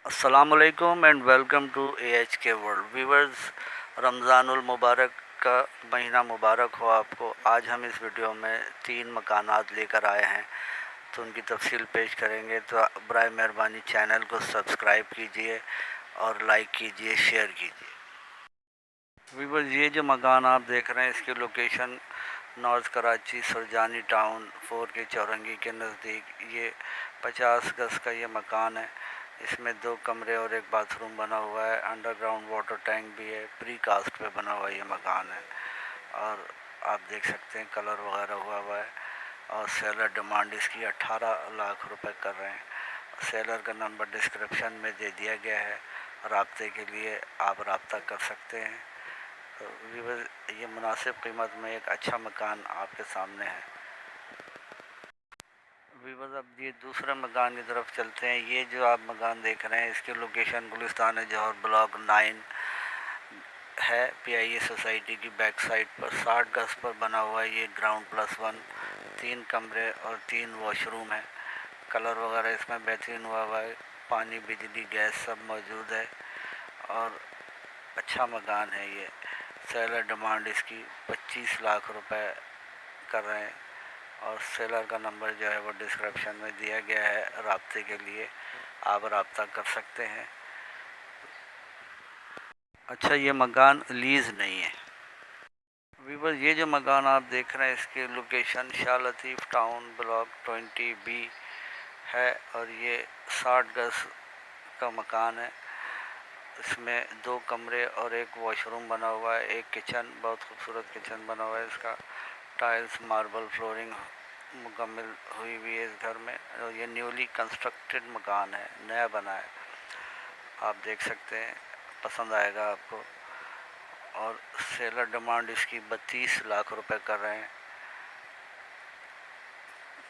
अस्सलाम वालेकुम and welcome to AHK world viewers. रमज़ानुल मुबारक का महीना मुबारक हो आपको। आज हम इस वीडियो में 3 मकानात लेकर आए हैं, तो उनकी तफसील पेश करेंगे। तो बराए मेहरबानी चैनल को सब्सक्राइब कीजिए और लाइक कीजिए, शेयर कीजिए। व्यूवर्स, ये जो मकान आप देख रहे हैं, इसकी location north Karachi Surjani town 4 के चौरंगी के नज़दीक ये 50 गज़ का ये मकान है। इसमें 2 कमरे और 1 बाथरूम बना हुआ है। अंडरग्राउंड वाटर टैंक भी है। प्री कास्ट पे बना हुआ ये मकान है और आप देख सकते हैं कलर वगैरह हुआ है। और सेलर डिमांड इसकी 18 लाख रुपए कर रहे हैं। सेलर का नंबर डिस्क्रिप्शन में दे दिया गया है। राब्ते के लिए आप रब्ता कर सकते हैं। तो व्यूअर्स, ये मुनासिब कीमत में एक अच्छा मकान आपके सामने है। व्यूअर्स, अब ये दूसरे मकान की तरफ चलते हैं। ये जो आप मकान देख रहे हैं, इसकी लोकेशन गुलिस्तान जौहर ब्लॉक 9 है। PIA सोसाइटी की बैक साइड पर 60 गज पर बना हुआ है। ये ग्राउंड +1, 3 कमरे और 3 वॉशरूम है। कलर वगैरह इसमें बेहतरीन हुआ है। पानी, बिजली, गैस सब मौजूद है और अच्छा मकान है ये। सेलर डिमांड इसकी 25 लाख रुपए कर रहे हैं और सेलर का नंबर जो है वो डिस्क्रिप्शन में दिया गया है। राब्ते के लिए आप रब्ता कर सकते हैं। अच्छा, ये मकान लीज़ नहीं है। व्यूअर, ये जो मकान आप देख रहे हैं, इसकी location Shah Latif town block 20B है और ये 60 गज का मकान है। इसमें 2 कमरे और 1 वॉशरूम बना हुआ है। एक किचन, बहुत खूबसूरत किचन बना हुआ है। इसका टाइल्स, मार्बल फ्लोरिंग मुकम्मल हुई हुई है इस घर में। और ये न्यूली कंस्ट्रक्टेड मकान है, नया बना है। आप देख सकते हैं, पसंद आएगा आपको। और सेलर डिमांड इसकी 32 लाख रुपए कर रहे हैं।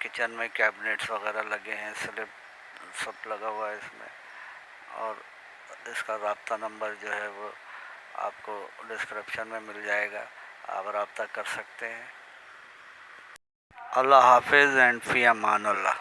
किचन में कैबिनेट्स वगैरह लगे हैं, स्लिप सब लगा हुआ है इसमें। और इसका रब्ता नंबर जो है वो आपको डिस्क्रिप्शन में मिल जाएगा, आप रब्ता कर सकते हैं। अल्लाह हाफिज़ एंड फ़ी अमान अल्लाह।